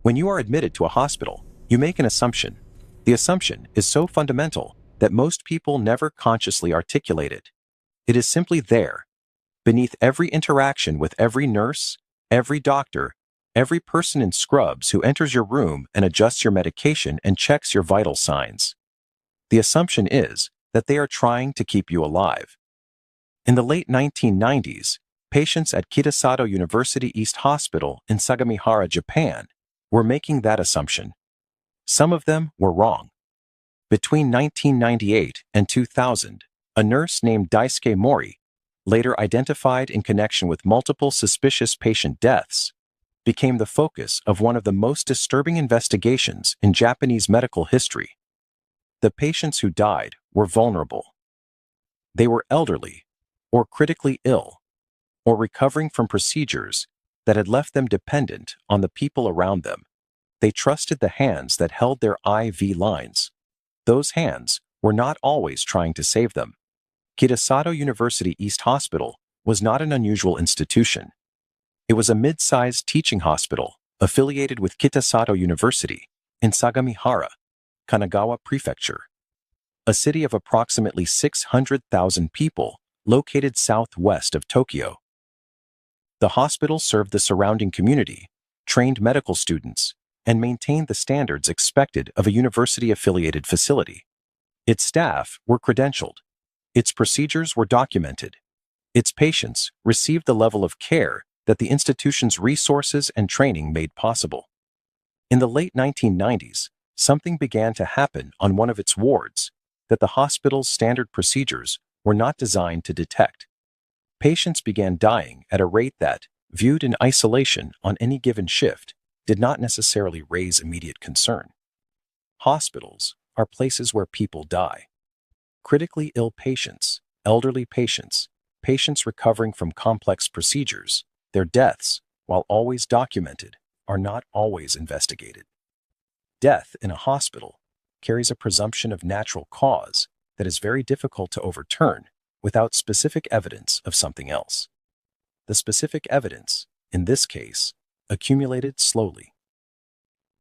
When you are admitted to a hospital, you make an assumption. The assumption is so fundamental that most people never consciously articulate it. It is simply there, beneath every interaction with every nurse, every doctor, every person in scrubs who enters your room and adjusts your medication and checks your vital signs. The assumption is that they are trying to keep you alive. In the late 1990s, patients at Kitasato University East Hospital in Sagamihara, Japan, were making that assumption. Some of them were wrong. Between 1998 and 2000, a nurse named Daisuke Mori, later identified in connection with multiple suspicious patient deaths, became the focus of one of the most disturbing investigations in Japanese medical history. The patients who died were vulnerable. They were elderly, or critically ill, or recovering from procedures that had left them dependent on the people around them. They trusted the hands that held their IV lines. Those hands were not always trying to save them. Kitasato University East Hospital was not an unusual institution. It was a mid-sized teaching hospital affiliated with Kitasato University in Sagamihara, Kanagawa Prefecture, a city of approximately 600,000 people located southwest of Tokyo. The hospital served the surrounding community, trained medical students, and maintained the standards expected of a university-affiliated facility. Its staff were credentialed. Its procedures were documented. Its patients received the level of care that the institution's resources and training made possible. In the late 1990s, something began to happen on one of its wards that the hospital's standard procedures were not designed to detect. Patients began dying at a rate that, viewed in isolation on any given shift, did not necessarily raise immediate concern. Hospitals are places where people die. Critically ill patients, elderly patients, patients recovering from complex procedures, their deaths, while always documented, are not always investigated. Death in a hospital carries a presumption of natural cause that is very difficult to overturn without specific evidence of something else. The specific evidence, in this case, accumulated slowly.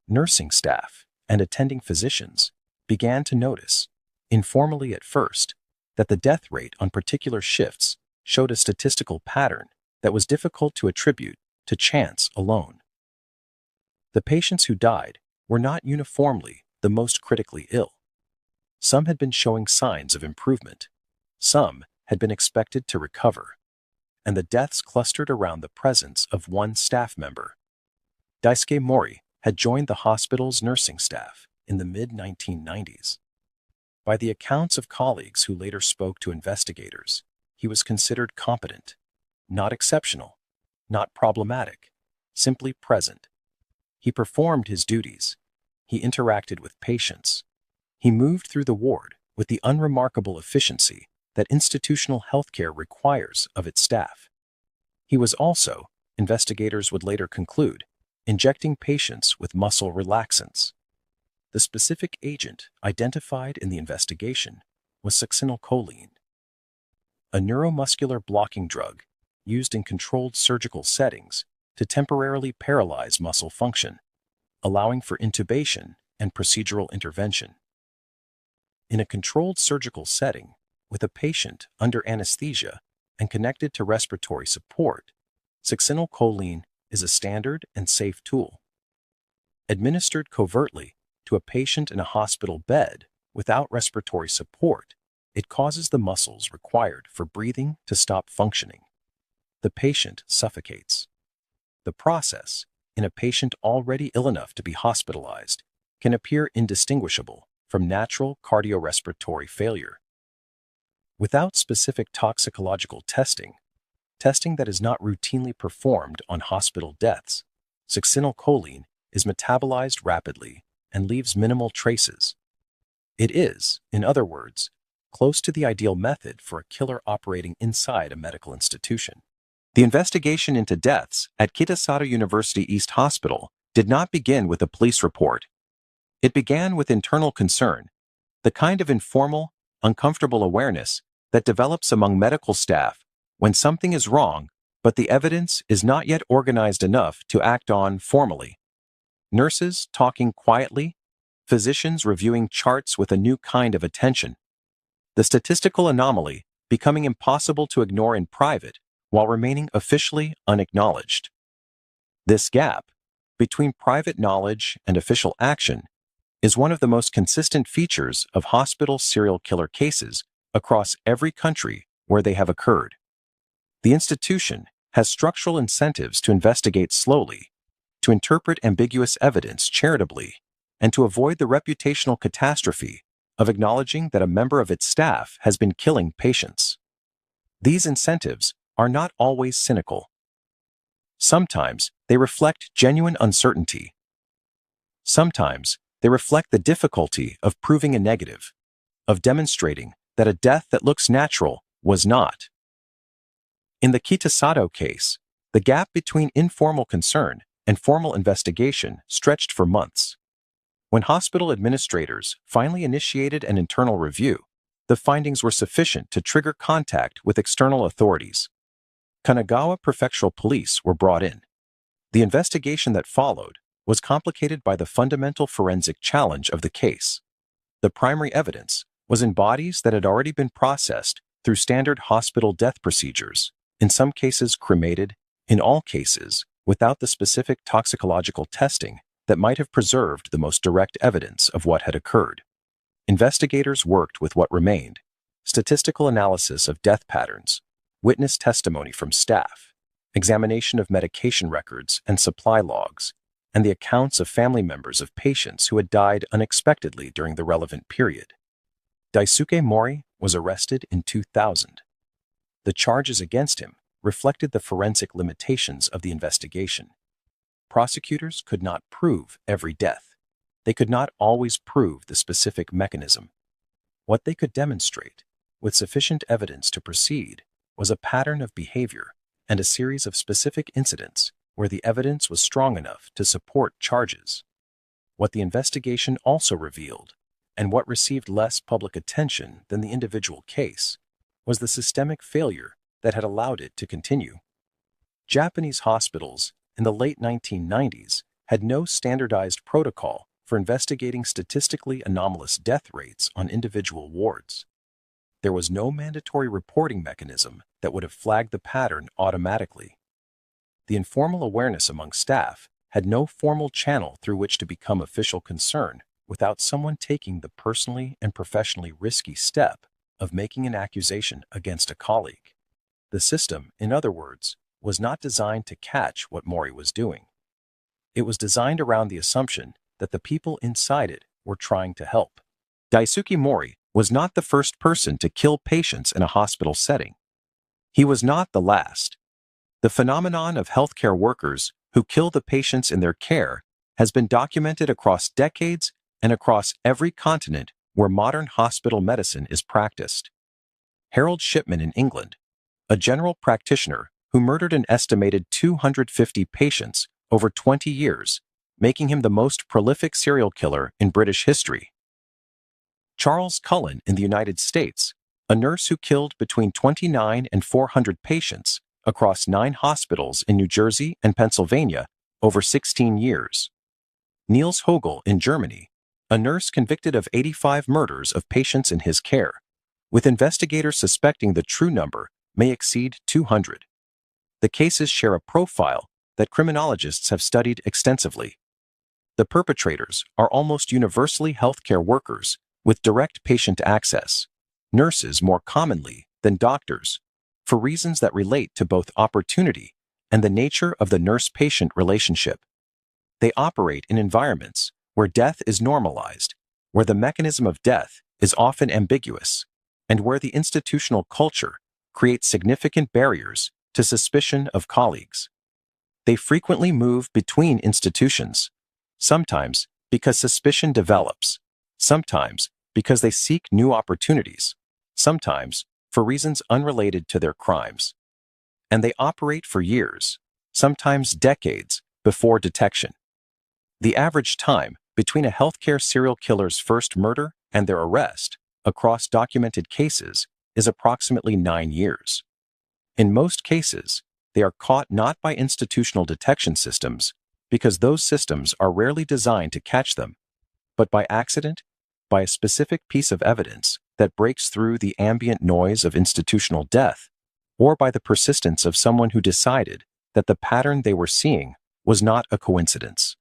Nursing staff and attending physicians began to notice, informally at first, that the death rate on particular shifts showed a statistical pattern that was difficult to attribute to chance alone. The patients who died were not uniformly the most critically ill. Some had been showing signs of improvement. Some had been expected to recover. And the deaths clustered around the presence of one staff member. Daisuke Mori had joined the hospital's nursing staff in the mid-1990s. By the accounts of colleagues who later spoke to investigators, he was considered competent, not exceptional, not problematic, simply present. He performed his duties. He interacted with patients. He moved through the ward with the unremarkable efficiency that institutional healthcare requires of its staff. He was also, investigators would later conclude, injecting patients with muscle relaxants. The specific agent identified in the investigation was succinylcholine, a neuromuscular blocking drug used in controlled surgical settings to temporarily paralyze muscle function, allowing for intubation and procedural intervention. In a controlled surgical setting, with a patient under anesthesia and connected to respiratory support, succinylcholine is a standard and safe tool. Administered covertly to a patient in a hospital bed without respiratory support, it causes the muscles required for breathing to stop functioning. The patient suffocates. The process, in a patient already ill enough to be hospitalized, can appear indistinguishable from natural cardiorespiratory failure. Without specific toxicological testing that is not routinely performed on hospital deaths, succinylcholine is metabolized rapidly and leaves minimal traces. It is, in other words, close to the ideal method for a killer operating inside a medical institution. The investigation into deaths at Kitasato University East Hospital did not begin with a police report. It began with internal concern, the kind of informal, uncomfortable awareness that develops among medical staff when something is wrong, but the evidence is not yet organized enough to act on formally. Nurses talking quietly, physicians reviewing charts with a new kind of attention. The statistical anomaly becoming impossible to ignore in private while remaining officially unacknowledged. This gap between private knowledge and official action is one of the most consistent features of hospital serial killer cases across every country where they have occurred. The institution has structural incentives to investigate slowly, to interpret ambiguous evidence charitably, and to avoid the reputational catastrophe of acknowledging that a member of its staff has been killing patients. These incentives are not always cynical. Sometimes they reflect genuine uncertainty. Sometimes they reflect the difficulty of proving a negative, of demonstrating that a death that looks natural was not. In the Kitasato case, the gap between informal concern and formal investigation stretched for months. When hospital administrators finally initiated an internal review, the findings were sufficient to trigger contact with external authorities. Kanagawa Prefectural Police were brought in. The investigation that followed was complicated by the fundamental forensic challenge of the case. The primary evidence was in bodies that had already been processed through standard hospital death procedures, in some cases cremated, in all cases without the specific toxicological testing that might have preserved the most direct evidence of what had occurred. Investigators worked with what remained: statistical analysis of death patterns, witness testimony from staff, examination of medication records and supply logs, and the accounts of family members of patients who had died unexpectedly during the relevant period. Daisuke Mori was arrested in 2000. The charges against him reflected the forensic limitations of the investigation. Prosecutors could not prove every death. They could not always prove the specific mechanism. What they could demonstrate, with sufficient evidence to proceed, was a pattern of behavior and a series of specific incidents where the evidence was strong enough to support charges. What the investigation also revealed, and what received less public attention than the individual case, was the systemic failure that had allowed it to continue. Japanese hospitals in the late 1990s had no standardized protocol for investigating statistically anomalous death rates on individual wards. There was no mandatory reporting mechanism that would have flagged the pattern automatically. The informal awareness among staff had no formal channel through which to become official concern without someone taking the personally and professionally risky step of making an accusation against a colleague. The system, in other words, was not designed to catch what Mori was doing. It was designed around the assumption that the people inside it were trying to help. Daisuke Mori was not the first person to kill patients in a hospital setting. He was not the last. The phenomenon of healthcare workers who kill the patients in their care has been documented across decades and across every continent where modern hospital medicine is practiced. Harold Shipman in England, a general practitioner who murdered an estimated 250 patients over 20 years, making him the most prolific serial killer in British history. Charles Cullen in the United States, a nurse who killed between 29 and 400 patients across 9 hospitals in New Jersey and Pennsylvania over 16 years. Niels Hogel in Germany, a nurse convicted of 85 murders of patients in his care, with investigators suspecting the true number may exceed 200. The cases share a profile that criminologists have studied extensively. The perpetrators are almost universally healthcare workers with direct patient access, nurses more commonly than doctors, for reasons that relate to both opportunity and the nature of the nurse-patient relationship. They operate in environments where death is normalized, where the mechanism of death is often ambiguous, and where the institutional culture creates significant barriers to suspicion of colleagues. They frequently move between institutions, sometimes because suspicion develops, sometimes because they seek new opportunities, sometimes for reasons unrelated to their crimes. And they operate for years, sometimes decades, before detection. The average time between a healthcare serial killer's first murder and their arrest, across documented cases, is approximately 9 years. In most cases, they are caught not by institutional detection systems, because those systems are rarely designed to catch them, but by accident, by a specific piece of evidence that breaks through the ambient noise of institutional death, or by the persistence of someone who decided that the pattern they were seeing was not a coincidence.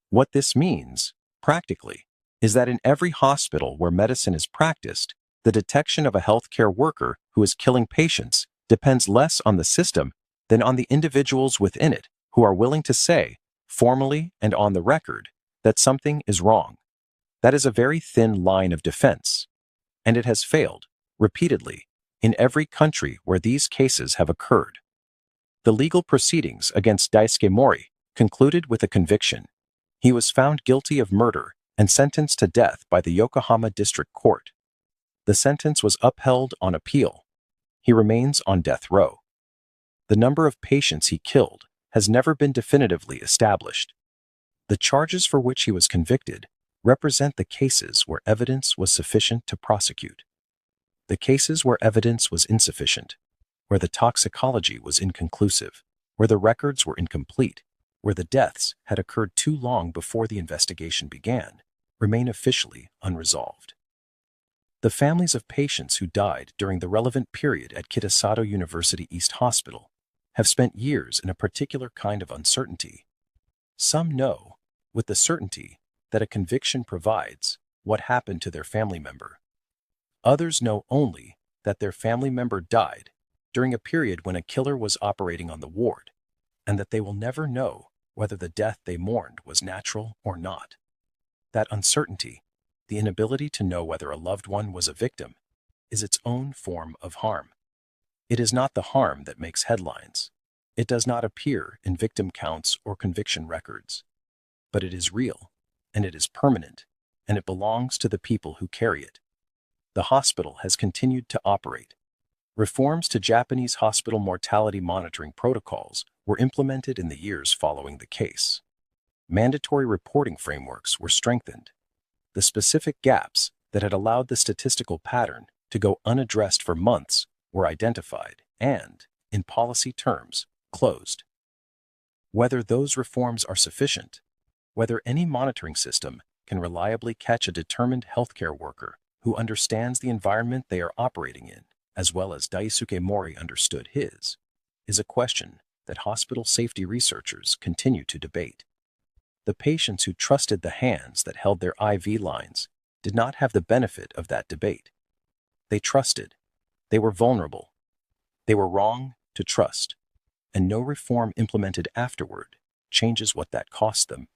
What this means, practically, is that in every hospital where medicine is practiced, the detection of a healthcare worker who is killing patients depends less on the system than on the individuals within it who are willing to say, formally and on the record, that something is wrong. That is a very thin line of defense, and it has failed, repeatedly, in every country where these cases have occurred. The legal proceedings against Daisuke Mori concluded with a conviction. He was found guilty of murder and sentenced to death by the Yokohama District Court. The sentence was upheld on appeal. He remains on death row. The number of patients he killed has never been definitively established. The charges for which he was convicted represent the cases where evidence was sufficient to prosecute. The cases where evidence was insufficient, where the toxicology was inconclusive, where the records were incomplete, where the deaths had occurred too long before the investigation began, remain officially unresolved. The families of patients who died during the relevant period at Kitasato University East Hospital have spent years in a particular kind of uncertainty. Some know, with the certainty that a conviction provides, what happened to their family member. Others know only that their family member died during a period when a killer was operating on the ward, and that they will never know whether the death they mourned was natural or not. That uncertainty, the inability to know whether a loved one was a victim, is its own form of harm. It is not the harm that makes headlines. It does not appear in victim counts or conviction records. But it is real, and it is permanent, and it belongs to the people who carry it. The hospital has continued to operate. Reforms to Japanese hospital mortality monitoring protocols were implemented in the years following the case. Mandatory reporting frameworks were strengthened. The specific gaps that had allowed the statistical pattern to go unaddressed for months were identified and, in policy terms, closed. Whether those reforms are sufficient, whether any monitoring system can reliably catch a determined healthcare worker who understands the environment they are operating in, as well as Daisuke Mori understood his, is a question that hospital safety researchers continue to debate. The patients who trusted the hands that held their IV lines did not have the benefit of that debate. They trusted. They were vulnerable. They were wrong to trust, and no reform implemented afterward changes what that cost them.